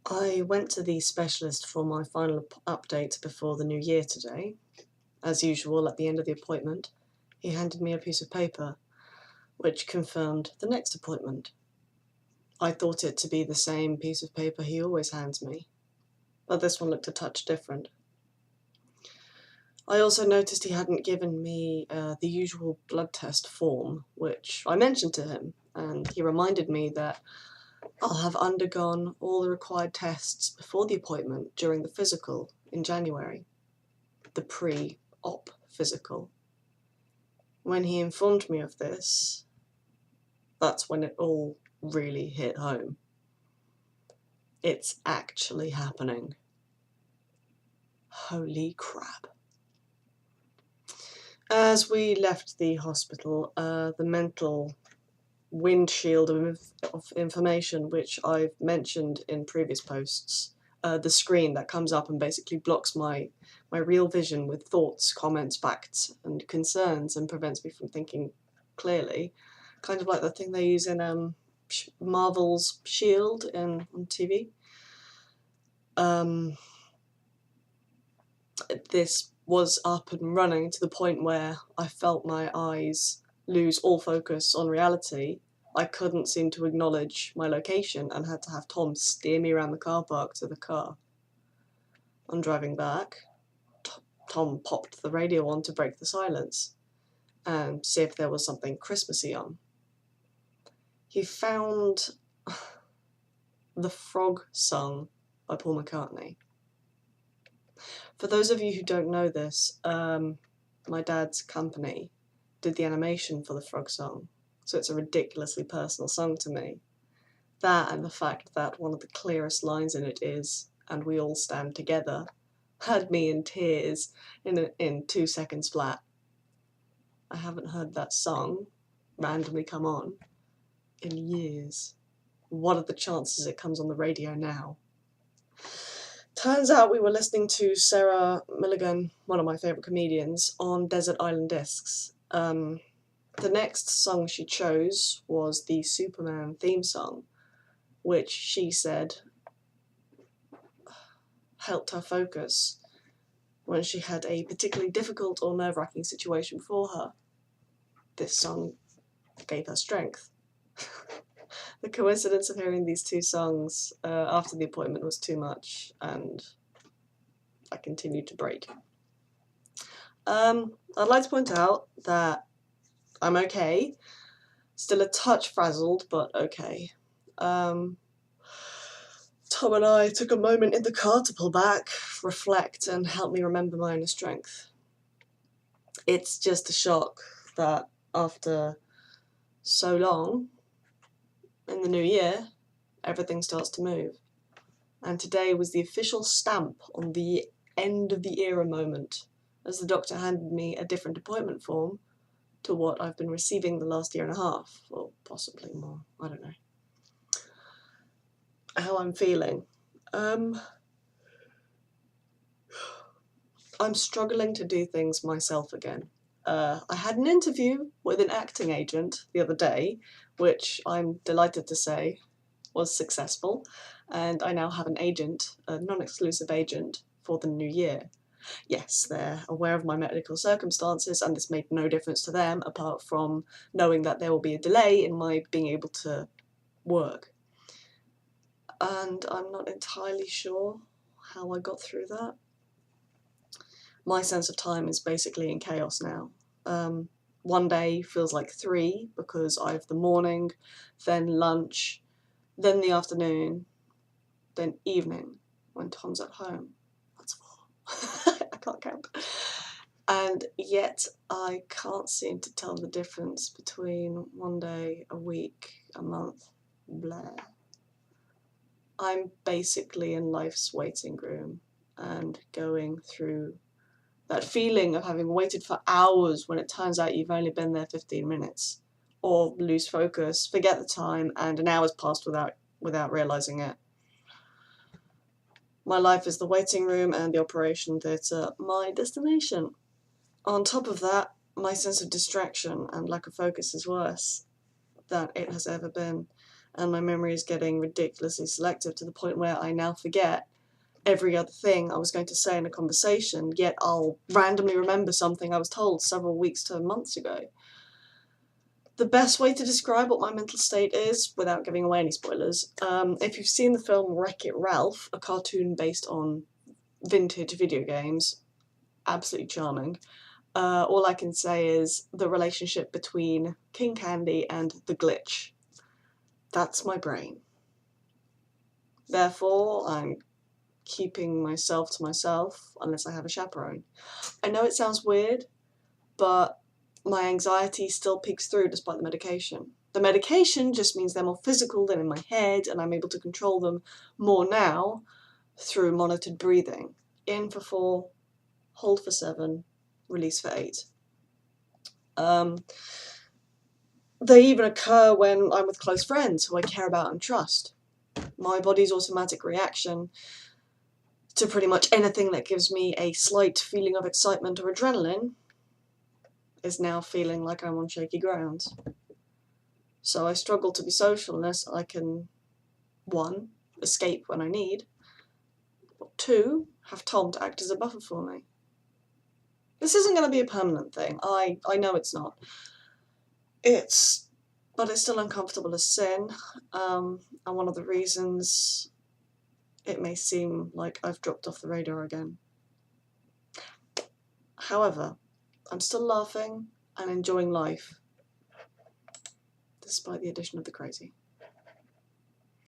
I went to the specialist for my final update before the new year today. As usual, at the end of the appointment, he handed me a piece of paper, which confirmed the next appointment. I thought it to be the same piece of paper he always hands me, but this one looked a touch different. I also noticed he hadn't given me the usual blood test form, which I mentioned to him, and he reminded me that I'll have undergone all the required tests before the appointment during the physical in January, the pre-op physical. When he informed me of this, that's when it all really hit home. It's actually happening. Holy crap. As we left the hospital, the mental windshield of information which I've mentioned in previous posts, the screen that comes up and basically blocks my real vision with thoughts, comments, facts and concerns and prevents me from thinking clearly, kind of like the thing they use in Marvel's S.H.I.E.L.D. on TV. This was up and running to the point where I felt my eyes lose all focus on reality. I couldn't seem to acknowledge my location and had to have Tom steer me around the car park to the car. On driving back, Tom popped the radio on to break the silence and see if there was something Christmassy on. He found The Frog Song by Paul McCartney. For those of you who don't know this, my dad's company did the animation for The Frog Song, so it's a ridiculously personal song to me. That and the fact that one of the clearest lines in it is, "And we all stand together," had me in tears in 2 seconds flat. I haven't heard that song randomly come on in years. What are the chances it comes on the radio now? Turns out we were listening to Sarah Milligan, one of my favourite comedians, on Desert Island Discs. The next song she chose was the Superman theme song, which she said helped her focus when she had a particularly difficult or nerve-wracking situation before her. This song gave her strength. The coincidence of hearing these two songs after the appointment was too much, and I continued to break. I'd like to point out that I'm okay. Still a touch frazzled, but okay. Tom and I took a moment in the car to pull back, reflect, and help me remember my inner strength. It's just a shock that after so long, in the new year, everything starts to move. And today was the official stamp on the end of the era moment, as the doctor handed me a different appointment form to what I've been receiving the last year and a half, or possibly more, I don't know. How I'm feeling. I'm struggling to do things myself again. I had an interview with an acting agent the other day, which I'm delighted to say was successful, and I now have an agent, a non-exclusive agent, for the new year. Yes, they're aware of my medical circumstances, and this made no difference to them apart from knowing that there will be a delay in my being able to work. And I'm not entirely sure how I got through that. My sense of time is basically in chaos now. One day feels like 3 because I have the morning, then lunch, then the afternoon, then evening when Tom's at home. That's 4. I can't count. And yet I can't seem to tell the difference between one day, a week, a month, blah. I'm basically in life's waiting room and going through that feeling of having waited for hours when it turns out you've only been there 15 minutes, or lose focus, forget the time, and an hour's passed without realising it. My life is the waiting room and the operation theatre my destination. On top of that, my sense of distraction and lack of focus is worse than it has ever been, and my memory is getting ridiculously selective to the point where I now forget every other thing I was going to say in a conversation, yet I'll randomly remember something I was told several weeks to months ago. The best way to describe what my mental state is, without giving away any spoilers, if you've seen the film Wreck-It Ralph, a cartoon based on vintage video games, absolutely charming. All I can say is the relationship between King Candy and the Glitch. That's my brain. Therefore, I'm keeping myself to myself unless I have a chaperone. I know it sounds weird, but my anxiety still peeks through despite the medication. The medication just means they're more physical than in my head, and I'm able to control them more now through monitored breathing. In for 4, hold for 7, release for 8. They even occur when I'm with close friends who I care about and trust. My body's automatic reaction to pretty much anything that gives me a slight feeling of excitement or adrenaline is now feeling like I'm on shaky ground. So I struggle to be social unless I can, 1, escape when I need, or 2, have Tom to act as a buffer for me. This isn't going to be a permanent thing. I know it's not. But it's still uncomfortable as sin, and one of the reasons it may seem like I've dropped off the radar again. However, I'm still laughing and enjoying life, despite the addition of the crazy.